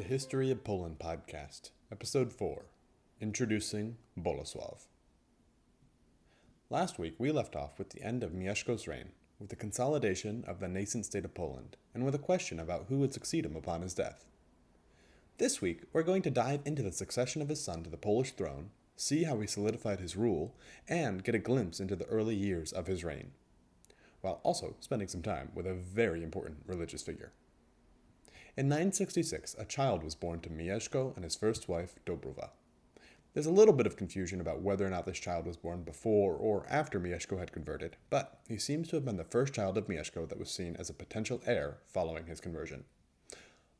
the History of Poland podcast, Episode 4, Introducing Bolesław. Last week we left off with the end of Mieszko's reign, with the consolidation of the nascent state of Poland, and with a question about who would succeed him upon his death. This week we're going to dive into the succession of his son to the Polish throne, see how he solidified his rule, and get a glimpse into the early years of his reign, while also spending some time with a very important religious figure. In 966, a child was born to Mieszko and his first wife, Dobrowa. There's a little bit of confusion about whether or not this child was born before or after Mieszko had converted, but he seems to have been the first child of Mieszko that was seen as a potential heir following his conversion.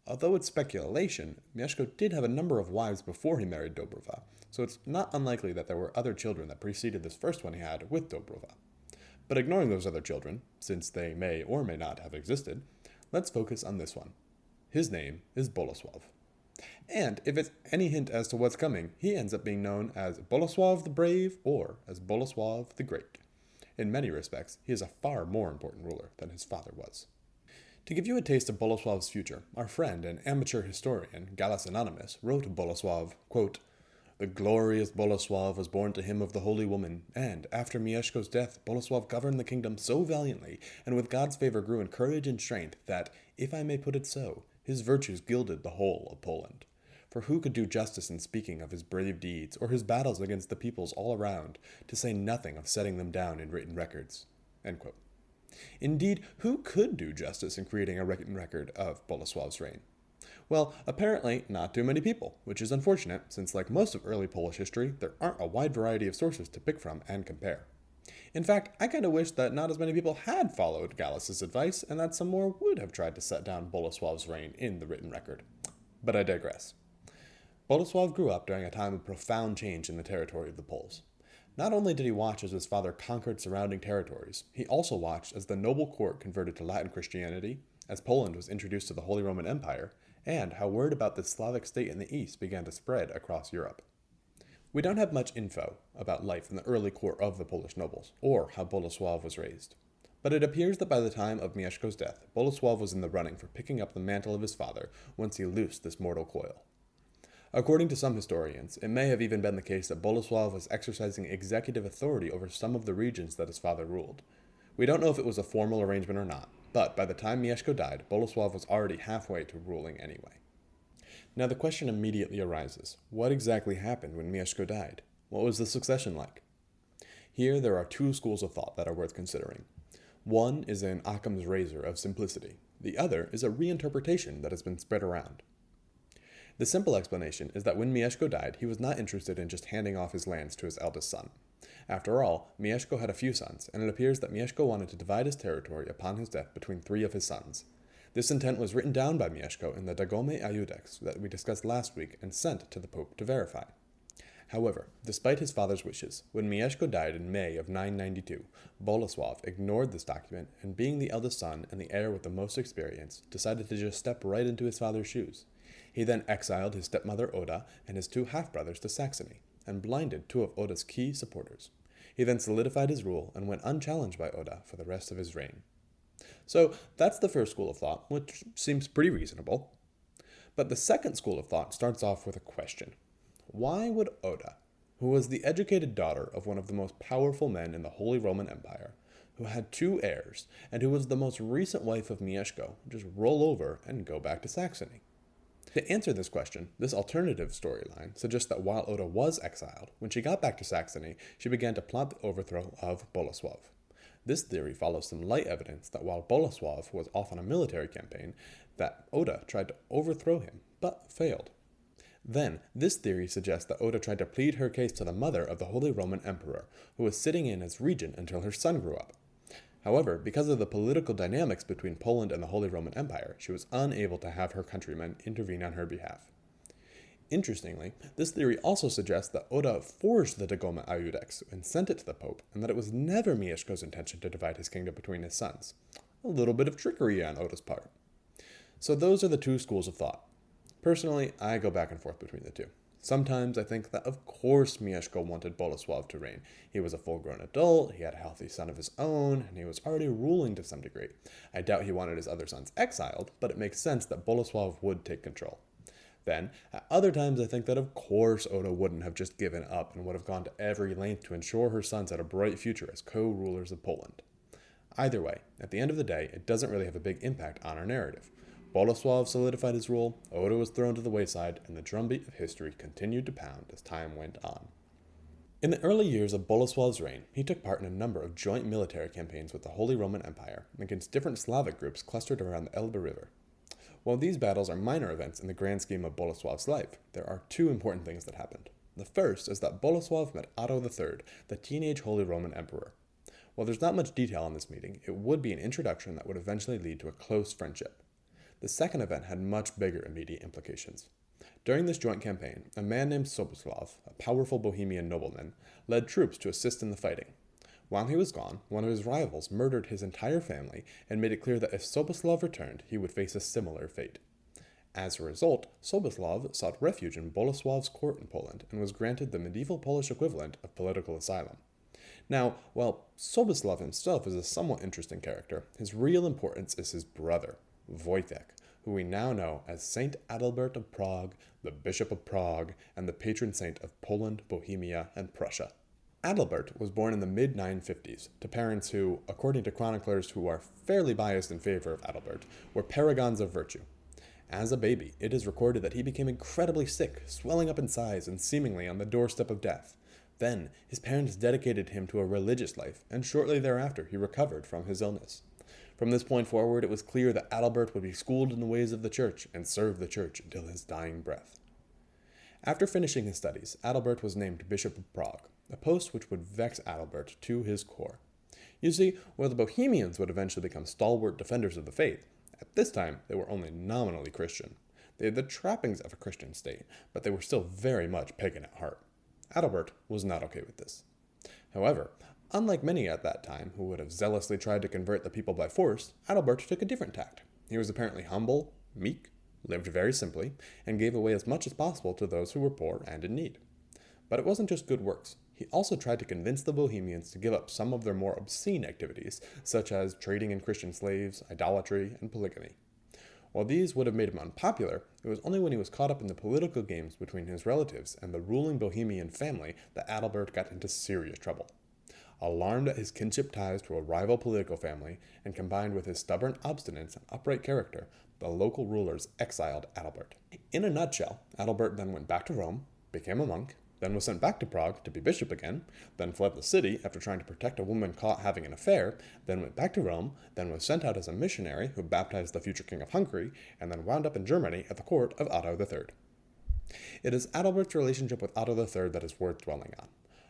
Although it's speculation, Mieszko did have a number of wives before he married Dobrowa, so it's not unlikely that there were other children that preceded this first one he had with Dobrowa. But ignoring those other children, since they may or may not have existed, let's focus on this one. His name is Bolesław. And if it's any hint as to what's coming, he ends up being known as Bolesław the Brave or as Bolesław the Great. In many respects, he is a far more important ruler than his father was. To give you a taste of Bolesław's future, our friend and amateur historian, Gallus Anonymous, wrote of Bolesław, quote, "The glorious Bolesław was born to him of the Holy Woman, and, after Mieszko's death, Bolesław governed the kingdom so valiantly, and with God's favor grew in courage and strength, that, if I may put it so, his virtues gilded the whole of Poland. For who could do justice in speaking of his brave deeds, or his battles against the peoples all around, to say nothing of setting them down in written records?" End quote. Indeed, who could do justice in creating a written record of Bolesław's reign? Well, apparently not too many people, which is unfortunate, since like most of early Polish history, there aren't a wide variety of sources to pick from and compare. In fact, I kind of wish that not as many people had followed Gallus's advice, and that some more would have tried to set down Bolesław's reign in the written record. But I digress. Bolesław grew up during a time of profound change in the territory of the Poles. Not only did he watch as his father conquered surrounding territories, he also watched as the noble court converted to Latin Christianity, as Poland was introduced to the Holy Roman Empire, and how word about this Slavic state in the east began to spread across Europe. We don't have much info about life in the early court of the Polish nobles, or how Bolesław was raised. But it appears that by the time of Mieszko's death, Bolesław was in the running for picking up the mantle of his father once he loosed this mortal coil. According to some historians, it may have even been the case that Bolesław was exercising executive authority over some of the regions that his father ruled. We don't know if it was a formal arrangement or not, but by the time Mieszko died, Bolesław was already halfway to ruling anyway. Now the question immediately arises, what exactly happened when Mieszko died? What was the succession like? Here there are two schools of thought that are worth considering. One is an Occam's razor of simplicity. The other is a reinterpretation that has been spread around. The simple explanation is that when Mieszko died, he was not interested in just handing off his lands to his eldest son. After all, Mieszko had a few sons, and it appears that Mieszko wanted to divide his territory upon his death between three of his sons. This intent was written down by Mieszko in the Dagome Iudex that we discussed last week and sent to the Pope to verify. However, despite his father's wishes, when Mieszko died in May of 992, Bolesław ignored this document and, being the eldest son and the heir with the most experience, decided to just step right into his father's shoes. He then exiled his stepmother Oda and his two half-brothers to Saxony, and blinded two of Oda's key supporters. He then solidified his rule and went unchallenged by Oda for the rest of his reign. So that's the first school of thought, which seems pretty reasonable. But the second school of thought starts off with a question. Why would Oda, who was the educated daughter of one of the most powerful men in the Holy Roman Empire, who had two heirs, and who was the most recent wife of Mieszko, just roll over and go back to Saxony? To answer this question, this alternative storyline suggests that while Oda was exiled, when she got back to Saxony, she began to plot the overthrow of Bolesław. This theory follows some light evidence that while Bolesław was off on a military campaign, that Oda tried to overthrow him, but failed. Then, this theory suggests that Oda tried to plead her case to the mother of the Holy Roman Emperor, who was sitting in as regent until her son grew up. However, because of the political dynamics between Poland and the Holy Roman Empire, she was unable to have her countrymen intervene on her behalf. Interestingly, this theory also suggests that Oda forged the Dagome Iudex and sent it to the Pope, and that it was never Mieszko's intention to divide his kingdom between his sons. A little bit of trickery on Oda's part. So those are the two schools of thought. Personally, I go back and forth between the two. Sometimes I think that of course Mieszko wanted Bolesław to reign. He was a full-grown adult, he had a healthy son of his own, and he was already ruling to some degree. I doubt he wanted his other sons exiled, but it makes sense that Bolesław would take control. Then, at other times, I think that of course Odo wouldn't have just given up and would have gone to every length to ensure her sons had a bright future as co-rulers of Poland. Either way, at the end of the day, it doesn't really have a big impact on our narrative. Bolesław solidified his rule, Odo was thrown to the wayside, and the drumbeat of history continued to pound as time went on. In the early years of Bolesław's reign, he took part in a number of joint military campaigns with the Holy Roman Empire against different Slavic groups clustered around the Elbe River. While these battles are minor events in the grand scheme of Bolesław's life, there are two important things that happened. The first is that Bolesław met Otto III, the teenage Holy Roman Emperor. While there's not much detail on this meeting, it would be an introduction that would eventually lead to a close friendship. The second event had much bigger immediate implications. During this joint campaign, a man named Bolesław, a powerful Bohemian nobleman, led troops to assist in the fighting. While he was gone, one of his rivals murdered his entire family and made it clear that if Bolesław returned, he would face a similar fate. As a result, Bolesław sought refuge in Bolesław's court in Poland and was granted the medieval Polish equivalent of political asylum. Now, while Bolesław himself is a somewhat interesting character, his real importance is his brother, Wojtek, who we now know as Saint Adalbert of Prague, the Bishop of Prague, and the patron saint of Poland, Bohemia, and Prussia. Adalbert was born in the mid-950s to parents who, according to chroniclers who are fairly biased in favor of Adalbert, were paragons of virtue. As a baby, it is recorded that he became incredibly sick, swelling up in size and seemingly on the doorstep of death. Then, his parents dedicated him to a religious life, and shortly thereafter he recovered from his illness. From this point forward, it was clear that Adalbert would be schooled in the ways of the church and serve the church until his dying breath. After finishing his studies, Adalbert was named Bishop of Prague, a post which would vex Adalbert to his core. You see, while the Bohemians would eventually become stalwart defenders of the faith, at this time they were only nominally Christian. They had the trappings of a Christian state, but they were still very much pagan at heart. Adalbert was not okay with this. However, unlike many at that time who would have zealously tried to convert the people by force, Adalbert took a different tact. He was apparently humble, meek, lived very simply, and gave away as much as possible to those who were poor and in need. But it wasn't just good works. He also tried to convince the Bohemians to give up some of their more obscene activities, such as trading in Christian slaves, idolatry, and polygamy. While these would have made him unpopular, it was only when he was caught up in the political games between his relatives and the ruling Bohemian family that Adalbert got into serious trouble. Alarmed at his kinship ties to a rival political family, and combined with his stubborn obstinance and upright character, the local rulers exiled Adalbert. In a nutshell, Adalbert then went back to Rome, became a monk, then was sent back to Prague to be bishop again, then fled the city after trying to protect a woman caught having an affair, then went back to Rome, then was sent out as a missionary who baptized the future king of Hungary, and then wound up in Germany at the court of Otto III. It is Adalbert's relationship with Otto III that is worth dwelling on.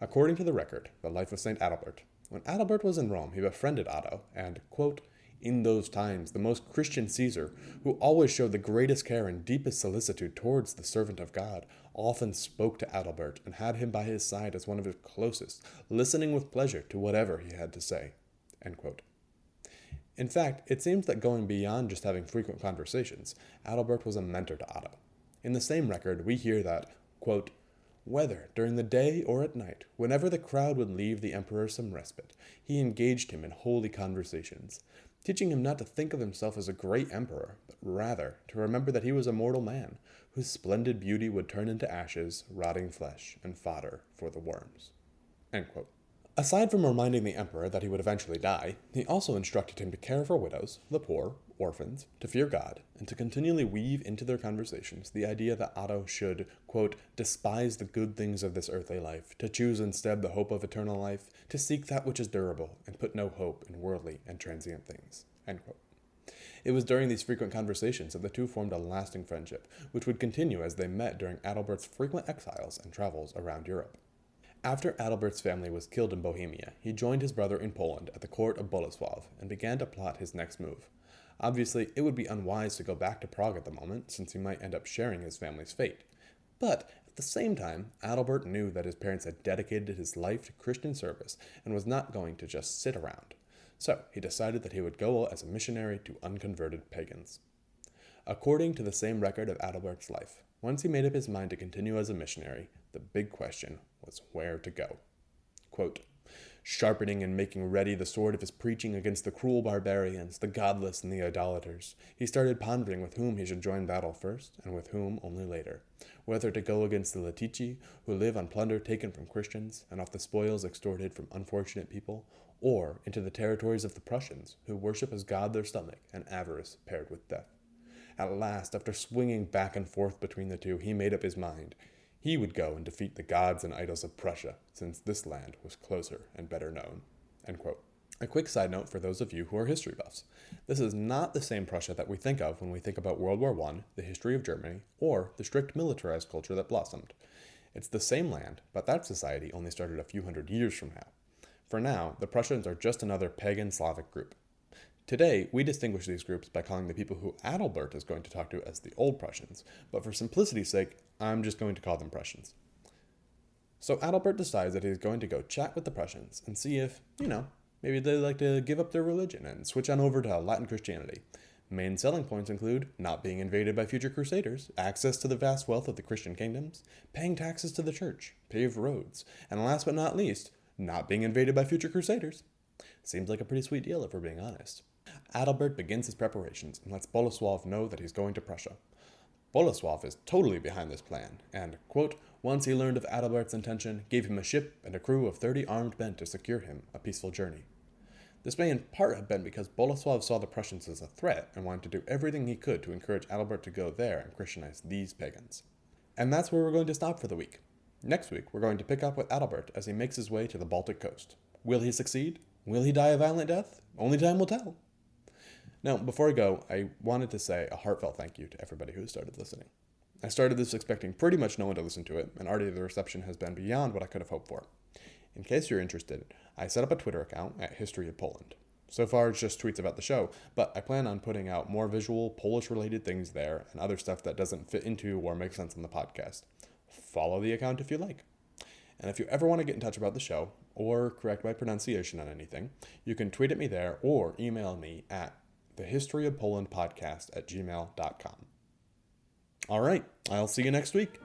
According to the record, The Life of St. Adalbert, when Adalbert was in Rome, he befriended Otto, and, quote, "In those times, the most Christian Caesar, who always showed the greatest care and deepest solicitude towards the servant of God, often spoke to Adalbert and had him by his side as one of his closest, listening with pleasure to whatever he had to say." End quote. In fact, it seems that going beyond just having frequent conversations, Adalbert was a mentor to Otto. In the same record, we hear that, quote, "Whether during the day or at night, whenever the crowd would leave the emperor some respite, he engaged him in holy conversations, teaching him not to think of himself as a great emperor, but rather to remember that he was a mortal man, whose splendid beauty would turn into ashes, rotting flesh, and fodder for the worms." End quote. Aside from reminding the emperor that he would eventually die, he also instructed him to care for widows, the poor, orphans, to fear God, and to continually weave into their conversations the idea that Otto should, quote, "despise the good things of this earthly life, to choose instead the hope of eternal life, to seek that which is durable, and put no hope in worldly and transient things." End quote. It was during these frequent conversations that the two formed a lasting friendship, which would continue as they met during Adalbert's frequent exiles and travels around Europe. After Adalbert's family was killed in Bohemia, he joined his brother in Poland at the court of Bolesław and began to plot his next move. Obviously, it would be unwise to go back to Prague at the moment, since he might end up sharing his family's fate. But at the same time, Adalbert knew that his parents had dedicated his life to Christian service and was not going to just sit around. So he decided that he would go as a missionary to unconverted pagans. According to the same record of Adalbert's life, once he made up his mind to continue as a missionary, the big question was where to go. Quote, Sharpening and making ready the sword of his preaching against the cruel barbarians, the godless and the idolaters, he started pondering with whom he should join battle first, and with whom only later. Whether to go against the Latici, who live on plunder taken from Christians, and off the spoils extorted from unfortunate people, or into the territories of the Prussians, who worship as God their stomach, and avarice paired with death. At last, after swinging back and forth between the two, he made up his mind. He would go and defeat the gods and idols of Prussia, since this land was closer and better known. End quote. A quick side note for those of you who are history buffs. This is not the same Prussia that we think of when we think about World War I, the history of Germany, or the strict militarized culture that blossomed. It's the same land, but that society only started a few hundred years from now. For now, the Prussians are just another pagan Slavic group. Today, we distinguish these groups by calling the people who Adalbert is going to talk to as the Old Prussians, but for simplicity's sake, I'm just going to call them Prussians. So Adalbert decides that he's going to go chat with the Prussians and see if, maybe they'd like to give up their religion and switch on over to Latin Christianity. Main selling points include not being invaded by future crusaders, access to the vast wealth of the Christian kingdoms, paying taxes to the church, paved roads, and last but not least, not being invaded by future crusaders. Seems like a pretty sweet deal if we're being honest. Adalbert begins his preparations and lets Bolesław know that he's going to Prussia. Bolesław is totally behind this plan, and, quote, once he learned of Adalbert's intention, gave him a ship and a crew of 30 armed men to secure him a peaceful journey. This may in part have been because Bolesław saw the Prussians as a threat and wanted to do everything he could to encourage Adalbert to go there and Christianize these pagans. And that's where we're going to stop for the week. Next week, we're going to pick up with Adalbert as he makes his way to the Baltic coast. Will he succeed? Will he die a violent death? Only time will tell. Now, before I go, I wanted to say a heartfelt thank you to everybody who started listening. I started this expecting pretty much no one to listen to it, and already the reception has been beyond what I could have hoped for. In case you're interested, I set up a Twitter account at History of Poland. So far, it's just tweets about the show, but I plan on putting out more visual, Polish-related things there, and other stuff that doesn't fit into or make sense on the podcast. Follow the account if you like. And if you ever want to get in touch about the show, or correct my pronunciation on anything, you can tweet at me there or email me at thehistoryofpolandpodcast@gmail.com. All right, I'll see you next week.